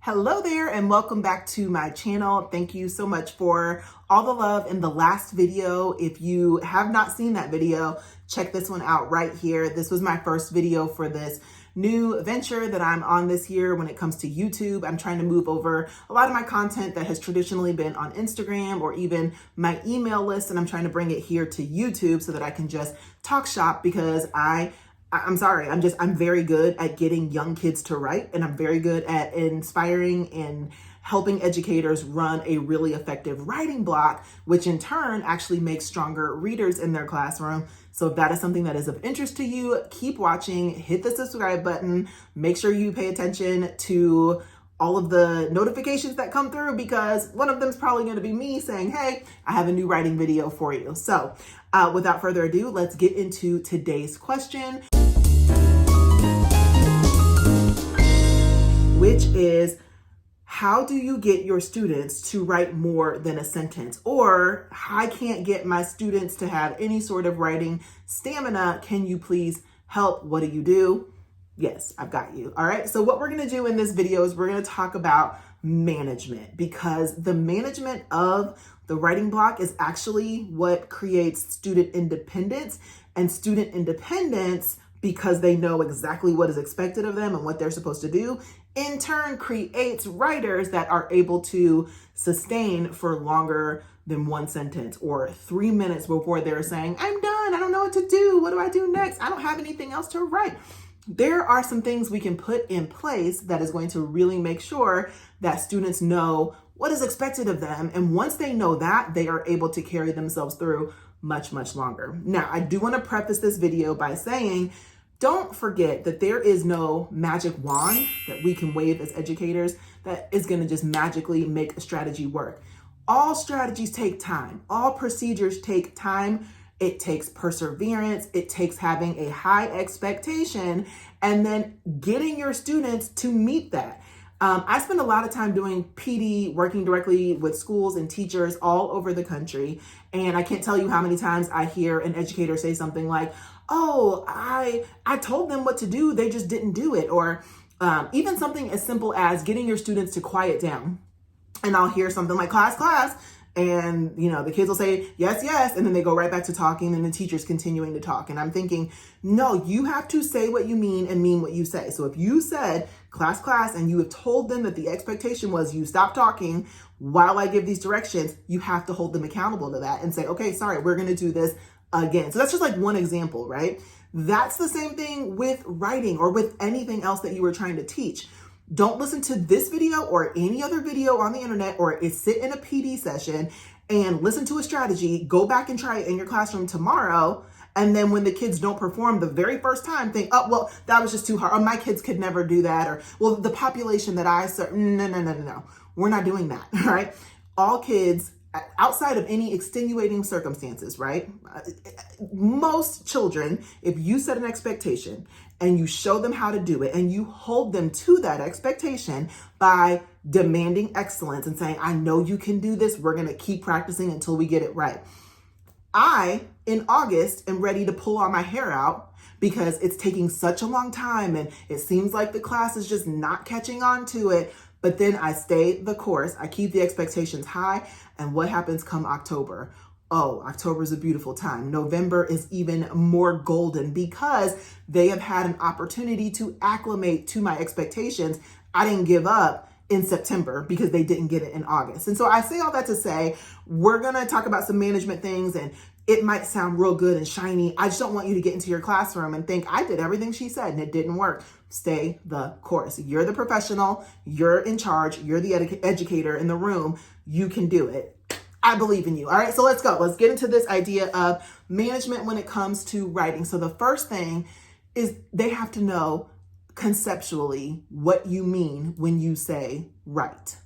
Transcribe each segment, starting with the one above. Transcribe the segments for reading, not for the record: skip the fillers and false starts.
Hello there and welcome back to my channel. Thank you so much for all the love in the last video. If you have not seen that video, check this one out right here. This was my first video for this new venture that I'm on this year when it comes to YouTube. I'm trying to move over a lot of my content that has traditionally been on Instagram or even my email list, and I'm trying to bring it here to YouTube so that I can just talk shop because I'm sorry, I'm very good at getting young kids to write, and I'm very good at inspiring and helping educators run a really effective writing block, which in turn actually makes stronger readers in their classroom. So if that is something that is of interest to you, keep watching, hit the subscribe button, make sure you pay attention to all of the notifications that come through, because one of them is probably going to be me saying, hey, I have a new writing video for you. So without further ado, let's get into today's question, which is, how do you get your students to write more than a sentence? Or, I can't get my students to have any sort of writing stamina. Can you please help? What do you do? Yes, I've got you. All right. So what we're going to do in this video is we're going to talk about management, because the management of the writing block is actually what creates student independence, and student independence, because they know exactly what is expected of them and what they're supposed to do, in turn creates writers that are able to sustain for longer than one sentence or 3 minutes before they're saying, I'm done, I don't know what to do, what do I do next? I don't have anything else to write. There are some things we can put in place that is going to really make sure that students know what is expected of them. And once they know that, they are able to carry themselves through much, much longer. Now, I do want to preface this video by saying, don't forget that there is no magic wand that we can wave as educators that is going to just magically make a strategy work. All strategies take time. All procedures take time. It takes perseverance. It takes having a high expectation and then getting your students to meet that. I spend a lot of time doing PD, working directly with schools and teachers all over the country. And I can't tell you how many times I hear an educator say something like, oh, I told them what to do, they just didn't do it. Or even something as simple as getting your students to quiet down. And I'll hear something like class, and the kids will say, yes, and then they go right back to talking, and the teacher's continuing to talk. And I'm thinking, no, you have to say what you mean and mean what you say. So if you said class, and you have told them that the expectation was you stop talking while I give these directions, you have to hold them accountable to that and say, okay, sorry, we're going to do this again. So that's just like one example, right? That's the same thing with writing or with anything else that you were trying to teach. Don't listen to this video or any other video on the internet or sit in a PD session and listen to a strategy, go back and try it in your classroom tomorrow. And then when the kids don't perform the very first time, think, oh, well, that was just too hard. Or my kids could never do that. Or, well, the population that I serve, no. We're not doing that, right? All kids, outside of any extenuating circumstances, right? Most children, if you set an expectation and you show them how to do it and you hold them to that expectation by demanding excellence and saying, I know you can do this, we're going to keep practicing until we get it right. I, in August, am ready to pull all my hair out because it's taking such a long time and it seems like the class is just not catching on to it. But then I stay the course, I keep the expectations high, and what happens come October? Oh, October is a beautiful time. November is even more golden because they have had an opportunity to acclimate to my expectations. I didn't give up in September because they didn't get it in August. And so I say all that to say, we're going to talk about some management things, and it might sound real good and shiny. I just don't want you to get into your classroom and think, I did everything she said and it didn't work. Stay the course. You're the professional. You're in charge. You're the educator in the room. You can do it. I believe in you. All right, so let's go. Let's get into this idea of management when it comes to writing. So the first thing is they have to know conceptually what you mean when you say write.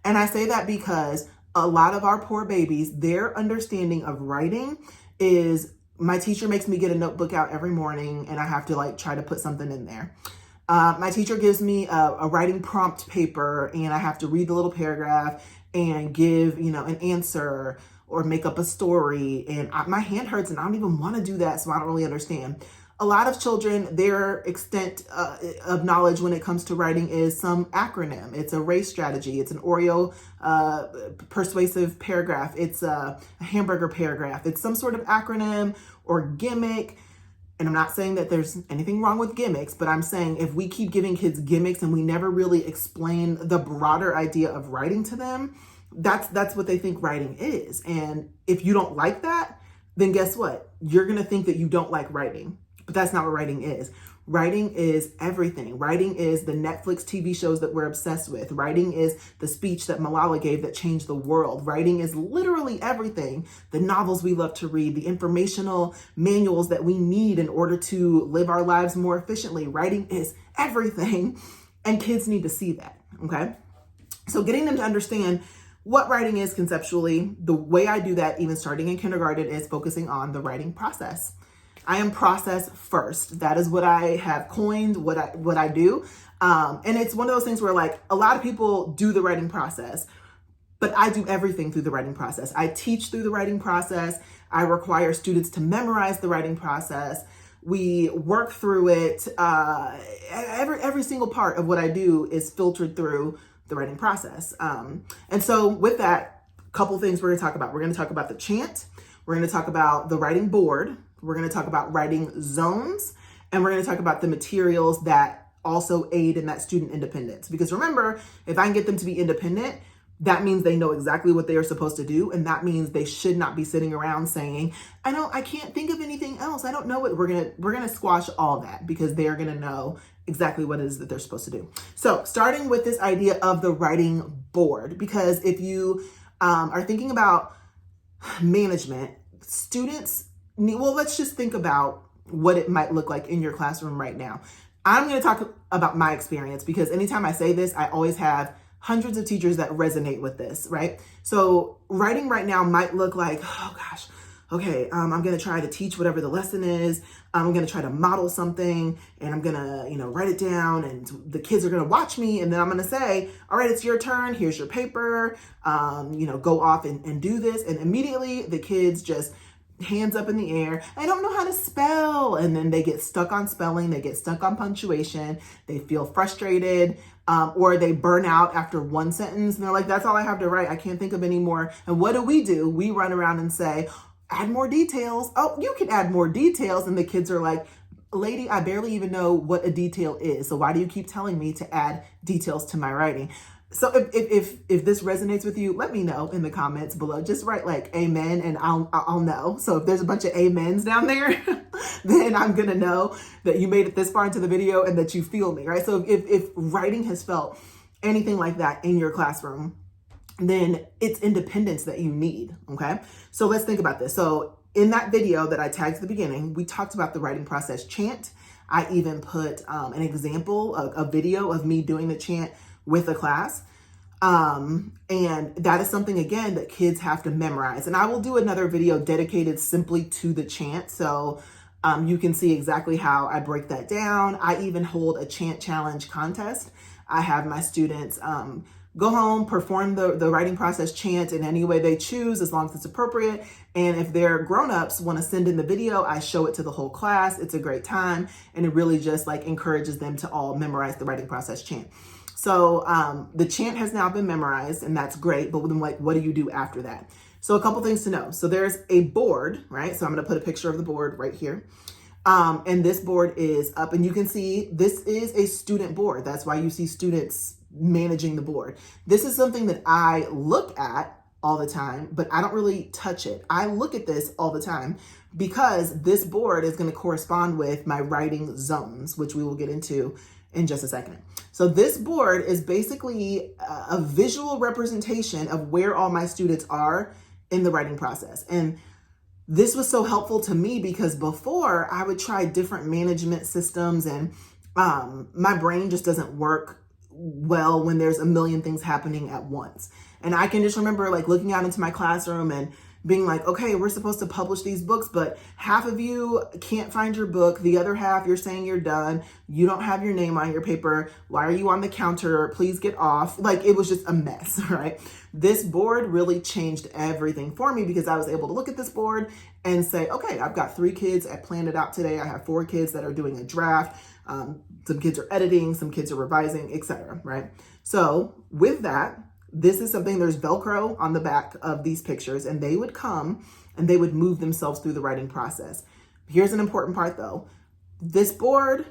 And I say that because a lot of our poor babies, their understanding of writing is, my teacher makes me get a notebook out every morning and I have to try to put something in there. My teacher gives me a writing prompt paper and I have to read the little paragraph and give, an answer or make up a story. And my hand hurts and I don't even want to do that, so I don't really understand. a lot of children, their extent of knowledge when it comes to writing is some acronym. It's a race strategy. It's an Oreo persuasive paragraph. It's a hamburger paragraph. It's some sort of acronym or gimmick. And I'm not saying that there's anything wrong with gimmicks, but I'm saying if we keep giving kids gimmicks and we never really explain the broader idea of writing to them, that's what they think writing is. And if you don't like that, then guess what? You're going to think that you don't like writing, but that's not what writing is. Writing is everything. Writing is the Netflix TV shows that we're obsessed with. Writing is the speech that Malala gave that changed the world. Writing is literally everything. The novels we love to read, the informational manuals that we need in order to live our lives more efficiently. Writing is everything. And kids need to see that, okay? So getting them to understand what writing is conceptually, the way I do that, even starting in kindergarten, is focusing on the writing process. I am process first. That is what I have coined, what I do. And it's one of those things where like a lot of people do the writing process, but I do everything through the writing process. I teach through the writing process. I require students to memorize the writing process. We work through it. Every single part of what I do is filtered through the writing process. And so with that, a couple things we're going to talk about. We're going to talk about the chant. We're going to talk about the writing board. We're going to talk about writing zones. And we're going to talk about the materials that also aid in that student independence. Because remember, if I can get them to be independent, that means they know exactly what they are supposed to do. And that means they should not be sitting around saying, I can't think of anything else. I don't know what we're going to squash all that, because they're going to know exactly what it is that they're supposed to do. So starting with this idea of the writing board, because if you are thinking about management, students need, well, let's just think about what it might look like in your classroom right now. I'm going to talk about my experience, because anytime I say this, I always have hundreds of teachers that resonate with this, right? So writing right now might look like, oh gosh, okay, I'm going to try to teach whatever the lesson is. I'm going to try to model something, and I'm going to, write it down, and the kids are going to watch me. And then I'm going to say, all right, it's your turn. Here's your paper. Go off and do this. And immediately the kids just hands up in the air. I don't know how to spell. And then they get stuck on spelling. They get stuck on punctuation. They feel frustrated, or they burn out after one sentence. And they're like, that's all I have to write. I can't think of any more. And what do? We run around and say, add more details. Oh, you can add more details. And the kids are like, lady, I barely even know what a detail is. So why do you keep telling me to add details to my writing? So if this resonates with you, let me know in the comments below. Just write like amen, and I'll know. So if there's a bunch of amens down there, then I'm gonna know that you made it this far into the video and that you feel me, right? So if writing has felt anything like that in your classroom, then it's independence that you need, okay? So let's think about this. So in that video that I tagged at the beginning, we talked about the writing process chant. I even put an example, a video of me doing the chant with a class. And that is something, again, that kids have to memorize. And I will do another video dedicated simply to the chant. So you can see exactly how I break that down. I even hold a chant challenge contest. I have my students go home, perform the writing process chant in any way they choose, as long as it's appropriate. And if their grown-ups want to send in the video, I show it to the whole class. It's a great time. And it really just like encourages them to all memorize the writing process chant. So the chant has now been memorized, and that's great. But then, like, what do you do after that? So a couple things to know. So there's a board, right? So I'm going to put a picture of the board right here. And this board is up, and you can see this is a student board. That's why you see students managing the board. This is something that I look at all the time, but I don't really touch it. I look at this all the time because this board is going to correspond with my writing zones, which we will get into in just a second. So this board is basically a visual representation of where all my students are in the writing process. And this was so helpful to me because before I would try different management systems, and my brain just doesn't work when there's a million things happening at once. And I can just remember like looking out into my classroom and being like, okay, we're supposed to publish these books, but half of you can't find your book. The other half, you're saying you're done. You don't have your name on your paper. Why are you on the counter? Please get off. Like, it was just a mess, right? This board really changed everything for me because I was able to look at this board and say, okay, I've got 3 kids. I planned it out today. I have 4 kids that are doing a draft. Some kids are editing, some kids are revising, etc. Right? So with that, this is something, there's Velcro on the back of these pictures, and they would come and they would move themselves through the writing process. Here's an important part though. This board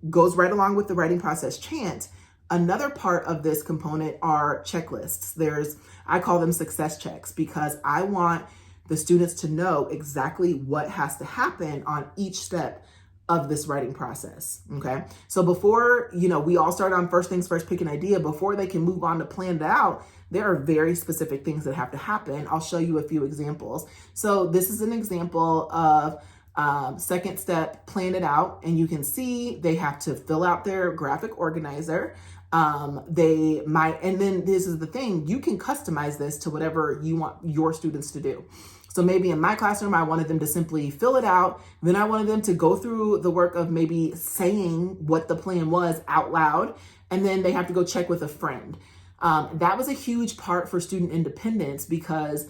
goes right along with the writing process chant. Another part of this component are checklists. I call them success checks because I want the students to know exactly what has to happen on each step of this writing process. Okay. So before, we all start on first things first, pick an idea. Before they can move on to plan it out, there are very specific things that have to happen. I'll show you a few examples. So this is an example of second step, plan it out. And you can see they have to fill out their graphic organizer. And then this is the thing, you can customize this to whatever you want your students to do. So maybe in my classroom, I wanted them to simply fill it out. Then I wanted them to go through the work of maybe saying what the plan was out loud. And then they have to go check with a friend. That was a huge part for student independence because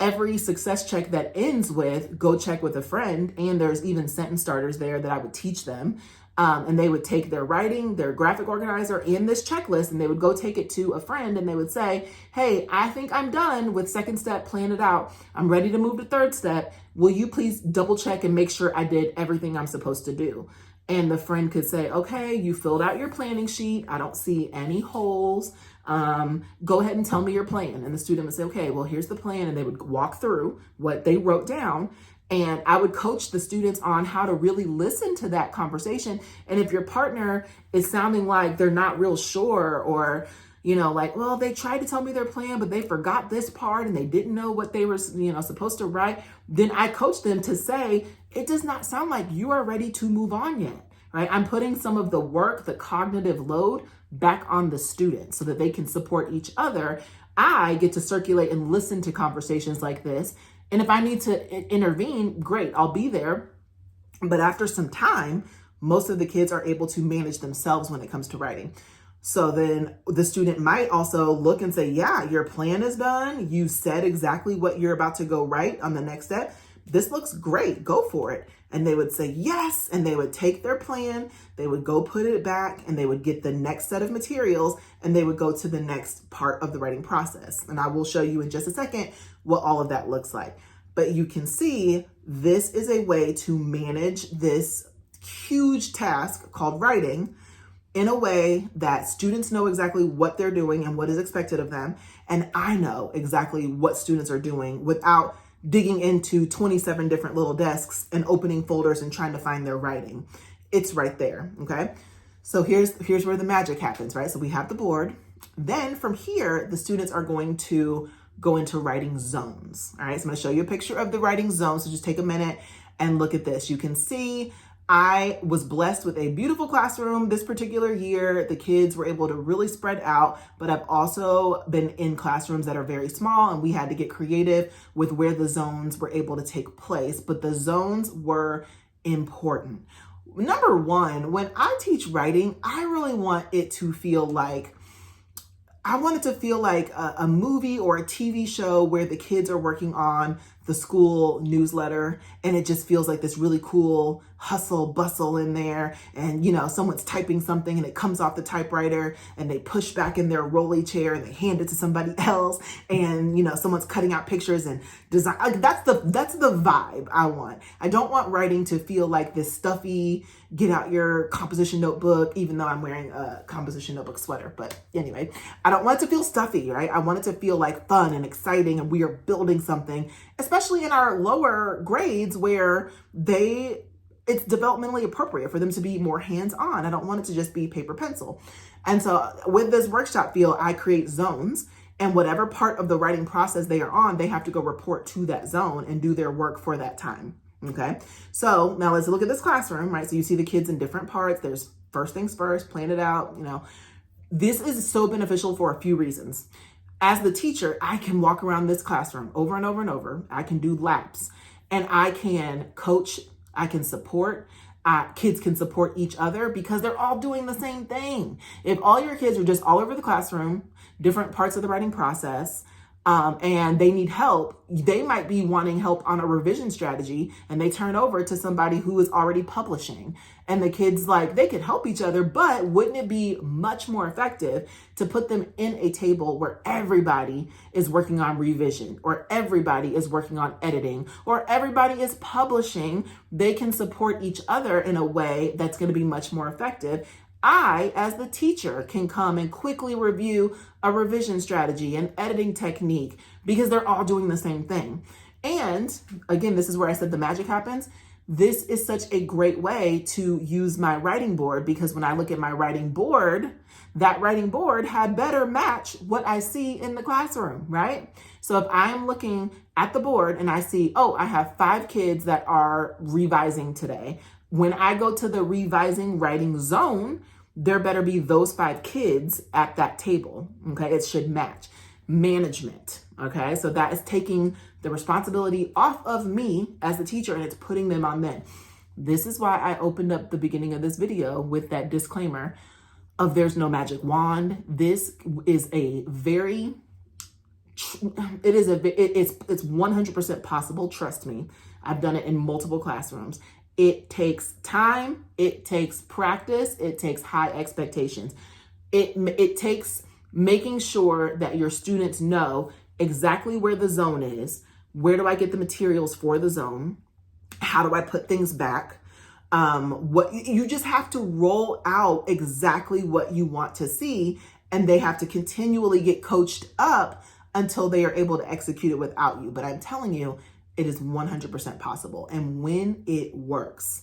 every success check that ends with go check with a friend, and there's even sentence starters there that I would teach them. And they would take their writing, their graphic organizer, and this checklist, and they would go take it to a friend and they would say, hey, I think I'm done with second step, plan it out. I'm ready to move to third step. Will you please double check and make sure I did everything I'm supposed to do? And the friend could say, okay, you filled out your planning sheet. I don't see any holes. Go ahead and tell me your plan. And the student would say, okay, well, here's the plan. And they would walk through what they wrote down. And I would coach the students on how to really listen to that conversation. And if your partner is sounding like they're not real sure, or, like, well, they tried to tell me their plan, but they forgot this part and they didn't know what they were, supposed to write, then I coach them to say, it does not sound like you are ready to move on yet, right? I'm putting some of the work, the cognitive load back on the student so that they can support each other. I get to circulate and listen to conversations like this. And if I need to intervene, great, I'll be there. But after some time, most of the kids are able to manage themselves when it comes to writing. So then the student might also look and say, yeah, your plan is done. You said exactly what you're about to go write on the next step. This looks great. Go for it. And they would say yes. And they would take their plan. They would go put it back and they would get the next set of materials and they would go to the next part of the writing process. And I will show you in just a second what all of that looks like. But you can see this is a way to manage this huge task called writing in a way that students know exactly what they're doing and what is expected of them. And I know exactly what students are doing without digging into 27 different little desks and opening folders and trying to find their writing. It's right there, okay? So here's where the magic happens, right? So we have the board. Then from here, the students are going to go into writing zones, all right? So I'm gonna show you a picture of the writing zone, so just take a minute and look at this. You can see I was blessed with a beautiful classroom this particular year. The kids were able to really spread out, but I've also been in classrooms that are very small and we had to get creative with where the zones were able to take place, but the zones were important. Number one, when I teach writing, I really want it to feel like a movie or a TV show where the kids are working on the school newsletter and it just feels like this really cool hustle bustle in there, and someone's typing something and it comes off the typewriter and they push back in their rolly chair and they hand it to somebody else, and someone's cutting out pictures and design. That's the vibe I want. I don't want writing to feel like this stuffy, get out your composition notebook, even though I'm wearing a composition notebook sweater. But anyway, I don't want it to feel stuffy, right? I want it to feel like fun and exciting and we are building something, especially in our lower grades where it's developmentally appropriate for them to be more hands-on. I don't want it to just be paper pencil. And so with this workshop feel, I create zones, and whatever part of the writing process they are on, they have to go report to that zone and do their work for that time. Okay. So now let's look at this classroom, right? So you see the kids in different parts. There's first things first, plan it out. This is so beneficial for a few reasons. As the teacher, I can walk around this classroom over and over and over. I can do laps, and I can coach, I can support. Kids can support each other because they're all doing the same thing. If all your kids are just all over the classroom, different parts of the writing process, and they need help, they might be wanting help on a revision strategy, and they turn over to somebody who is already publishing. And the kids, like, they could help each other, but wouldn't it be much more effective to put them in a table where everybody is working on revision, or everybody is working on editing, or everybody is publishing? They can support each other in a way that's going to be much more effective. I, as the teacher, can come and quickly review a revision strategy, an editing technique, because they're all doing the same thing. And again, this is where I said the magic happens. This is such a great way to use my writing board, because when I look at my writing board, that writing board had better match what I see in the classroom, right? So if I'm looking at the board and I see, oh, I have 5 kids that are revising today. When I go to the revising writing zone, there better be those 5 kids at that table, okay? It should match. Management, okay? So that is taking the responsibility off of me as the teacher, and it's putting them on them. This is why I opened up the beginning of this video with that disclaimer of there's no magic wand. This is a very, it's 100% possible. Trust me. I've done it in multiple classrooms. It takes time, it takes practice, it takes high expectations. It takes making sure that your students know exactly where the zone is. Where do I get the materials for the zone? How do I put things back? What you just have to roll out exactly what you want to see, and they have to continually get coached up until they are able to execute it without you. But I'm telling you, it is 100% possible. And when it works,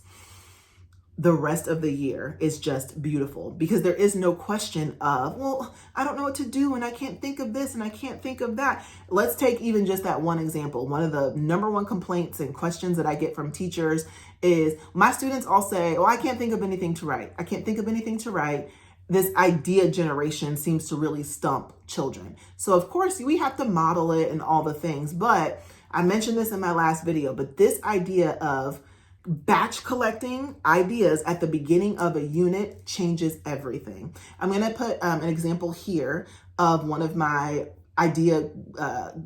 the rest of the year is just beautiful, because there is no question of, well, I don't know what to do, and I can't think of this, and I can't think of that. Let's take even just that one example. One of the number one complaints and questions that I get from teachers is my students all say, oh, I can't think of anything to write. I can't think of anything to write. This idea generation seems to really stump children. So of course we have to model it and all the things, but I mentioned this in my last video, but this idea of batch collecting ideas at the beginning of a unit changes everything. I'm going to put an example here of one of my idea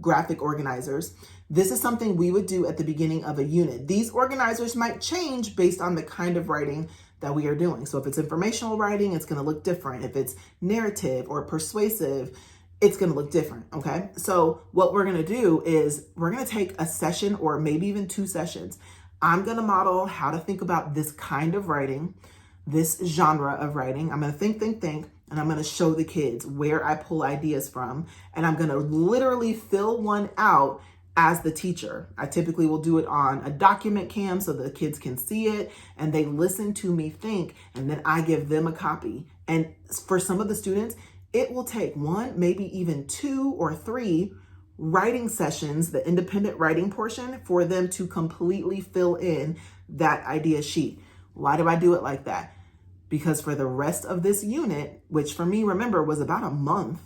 graphic organizers. This is something we would do at the beginning of a unit. These organizers might change based on the kind of writing that we are doing. So if it's informational writing, it's going to look different. If it's narrative or persuasive, it's going to look different. Okay. So what we're going to do is we're going to take a session, or maybe even 2 sessions. I'm going to model how to think about this kind of writing, this genre of writing. I'm going to think, and I'm going to show the kids where I pull ideas from. And I'm going to literally fill one out as the teacher. I typically will do it on a document cam so the kids can see it and they listen to me think, and then I give them a copy. And for some of the students, it will take 1, maybe even 2 or 3 writing sessions, the independent writing portion, for them to completely fill in that idea sheet. Why do I do it like that? Because for the rest of this unit, which for me, remember, was about a month,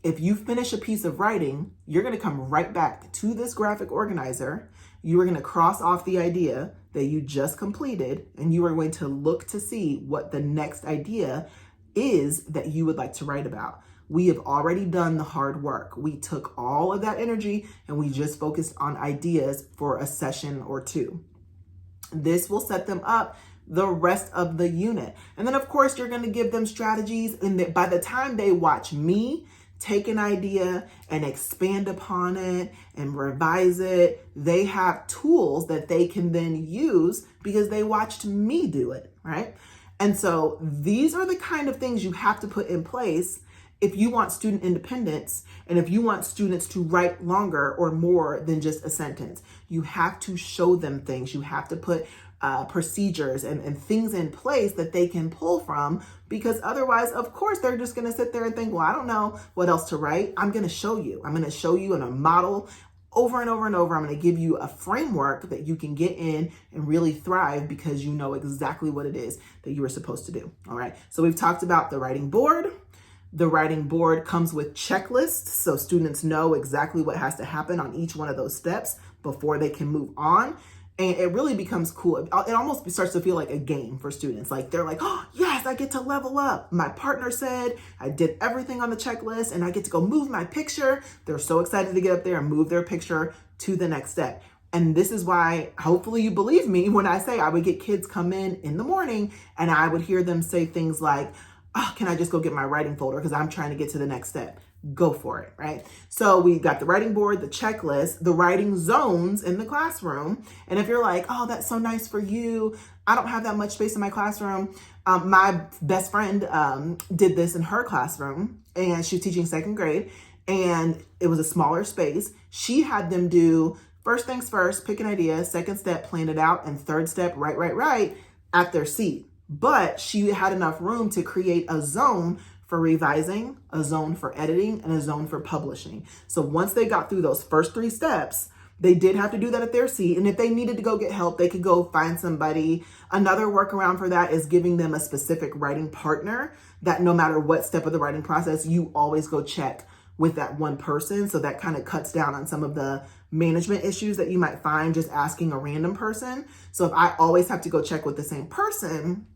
if you finish a piece of writing, you're going to come right back to this graphic organizer. You are going to cross off the idea that you just completed, and you are going to look to see what the next idea is that you would like to write about. We have already done the hard work. We took all of that energy and we just focused on ideas for a session or 2. This will set them up the rest of the unit. And then of course, you're going to give them strategies, and by the time they watch me take an idea and expand upon it and revise it, they have tools that they can then use because they watched me do it, right? And so these are the kind of things you have to put in place if you want student independence, and if you want students to write longer or more than just a sentence. You have to show them things. You have to put procedures and things in place that they can pull from, because otherwise, of course, they're just going to sit there and think, well, I don't know what else to write. I'm going to show you. I'm going to show you in a model over and over and over. I'm going to give you a framework that you can get in and really thrive, because you know exactly what it is that you are supposed to do. All right. So we've talked about the writing board, The writing board comes with checklists, so students know exactly what has to happen on each one of those steps before they can move on. And it really becomes cool. It almost starts to feel like a game for students. Like they're like, oh, yes, I get to level up. My partner said I did everything on the checklist and I get to go move my picture. They're so excited to get up there and move their picture to the next step. And this is why, hopefully you believe me when I say I would get kids come in the morning and I would hear them say things like, oh, can I just go get my writing folder because I'm trying to get to the next step? Go for it, right? So we got the writing board, the checklist, the writing zones in the classroom. And if you're like, oh, that's so nice for you, I don't have that much space in my classroom. My best friend did this in her classroom, and she was teaching second grade, and it was a smaller space. She had them do first things first, pick an idea, second step, plan it out, and third step, write at their seat. But she had enough room to create a zone for revising, a zone for editing, and a zone for publishing. So once they got through those first 3 steps, they did have to do that at their seat. And if they needed to go get help, they could go find somebody. Another workaround for that is giving them a specific writing partner that no matter what step of the writing process, you always go check with that one person. So that kind of cuts down on some of the management issues that you might find just asking a random person. So if I always have to go check with the same person,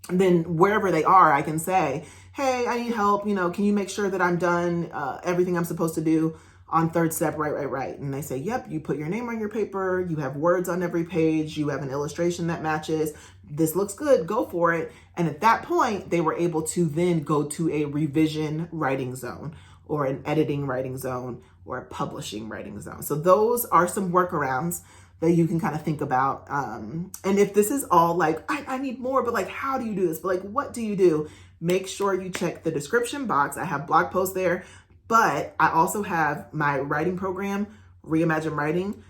then wherever they are, I can say, hey, I need help. Can you make sure that I'm done everything I'm supposed to do on third step, right. And they say, yep, you put your name on your paper, you have words on every page, you have an illustration that matches, this looks good, go for it. And at that point, they were able to then go to a revision writing zone or an editing writing zone or a publishing writing zone. So those are some workarounds that you can kind of think about. And if this is all like, I need more, but like, how do you do this? But like, what do you do? Make sure you check the description box. I have blog posts there, but I also have my writing program, Reimagine Writing.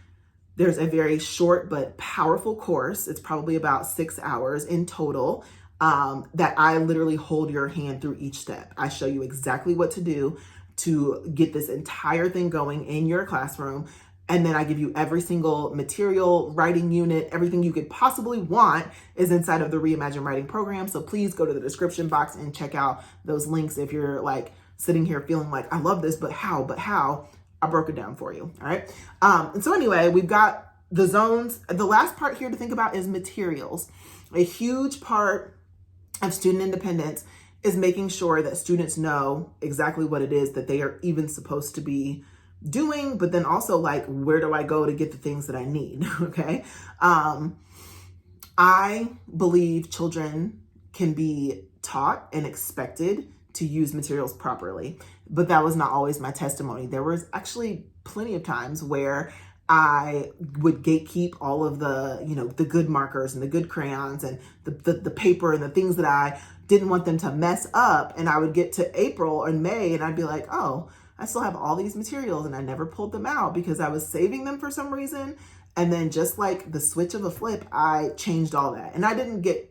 There's a very short but powerful course. It's probably about 6 hours in total that I literally hold your hand through each step. I show you exactly what to do to get this entire thing going in your classroom. And then I give you every single material, writing unit, everything you could possibly want is inside of the Reimagine Writing program. So please go to the description box and check out those links if you're like sitting here feeling like, I love this, but how? I broke it down for you, all right? And so anyway, we've got the zones. The last part here to think about is materials. A huge part of student independence is making sure that students know exactly what it is that they are even supposed to be doing, but then also like, where do I go to get the things that I need? Okay. I believe children can be taught and expected to use materials properly, but that was not always my testimony. There was actually plenty of times where I would gatekeep all of the, the good markers and the good crayons and the paper and the things that I didn't want them to mess up. And I would get to April and May and I'd be like, oh, I still have all these materials and I never pulled them out because I was saving them for some reason. And then just like the switch of a flip, I changed all that. And I didn't get,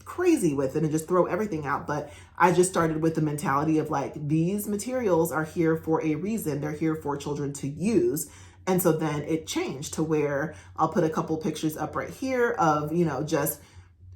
crazy with it and just throw everything out. But I just started with the mentality of like, these materials are here for a reason. They're here for children to use. And so then it changed to where I'll put a couple pictures up right here of, just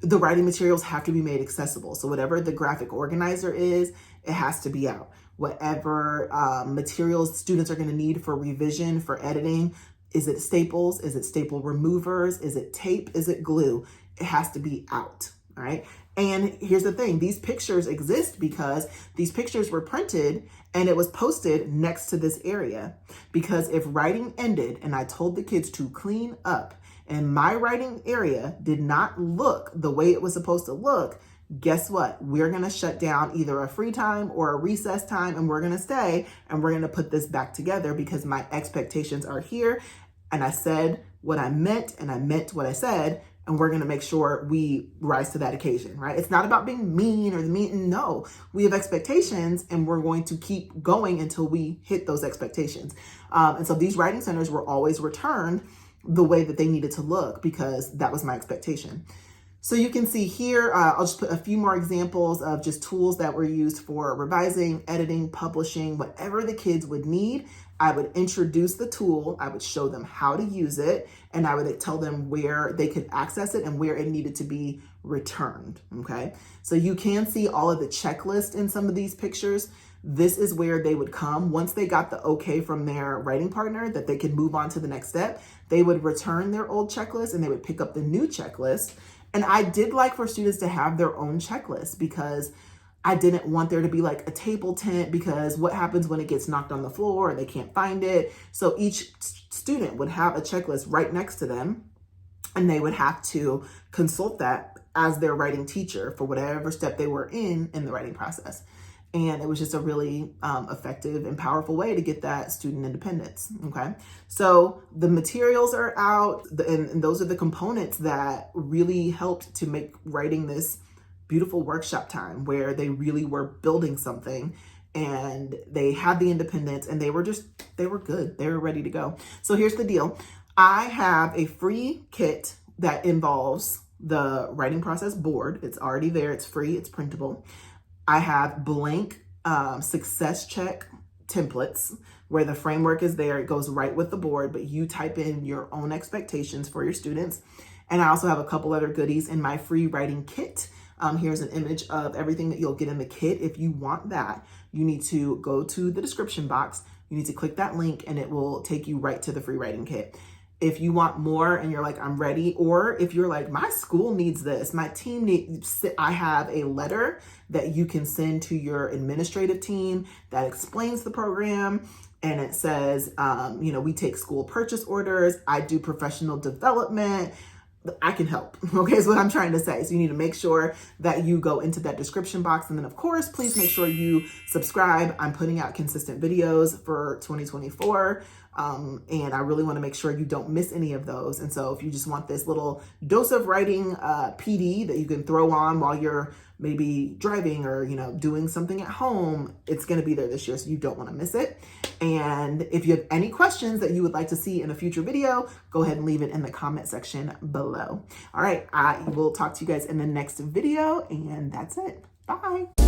the writing materials have to be made accessible. So whatever the graphic organizer is, it has to be out. Whatever materials students are going to need for revision, for editing, is it staples? Is it staple removers? Is it tape? Is it glue? It has to be out, all right? And here's the thing, these pictures exist because these pictures were printed and it was posted next to this area. Because if writing ended and I told the kids to clean up and my writing area did not look the way it was supposed to look, guess what? We're going to shut down either a free time or a recess time and we're going to stay and we're going to put this back together because my expectations are here. And I said what I meant and I meant what I said. And we're going to make sure we rise to that occasion, right? It's not about being mean or mean. No, we have expectations and we're going to keep going until we hit those expectations. And so these writing centers were always returned the way that they needed to look because that was my expectation. So you can see here, I'll just put a few more examples of just tools that were used for revising, editing, publishing, whatever the kids would need. I would introduce the tool, I would show them how to use it, and I would tell them where they could access it and where it needed to be returned, okay? So you can see all of the checklist in some of these pictures. This is where they would come. Once they got the okay from their writing partner that they could move on to the next step, they would return their old checklist and they would pick up the new checklist. And I did like for students to have their own checklist because I didn't want there to be like a table tent, because what happens when it gets knocked on the floor and they can't find it? So each student would have a checklist right next to them, and they would have to consult that as their writing teacher for whatever step they were in the writing process. And it was just a really effective and powerful way to get that student independence, okay? So the materials are out, and those are the components that really helped to make writing this beautiful workshop time where they really were building something, and they had the independence, and they were good. They were ready to go. So here's the deal. I have a free kit that involves the writing process board. It's already there. It's free. It's printable. I have blank success check templates where the framework is there. It goes right with the board, but you type in your own expectations for your students. And I also have a couple other goodies in my free writing kit. Here's an image of everything that you'll get in the kit. If you want that, you need to go to the description box. You need to click that link and it will take you right to the free writing kit. If you want more and you're like, I'm ready, or if you're like, my school needs this, my team needs, I have a letter that you can send to your administrative team that explains the program. And it says, we take school purchase orders. I do professional development. I can help. Okay, is what I'm trying to say. So you need to make sure that you go into that description box. And then of course, please make sure you subscribe. I'm putting out consistent videos for 2024. And I really want to make sure you don't miss any of those. And so if you just want this little dose of writing PD that you can throw on while you're maybe driving or, doing something at home, it's going to be there this year. So you don't want to miss it. And if you have any questions that you would like to see in a future video, go ahead and leave it in the comment section below. All right. I will talk to you guys in the next video, and that's it. Bye.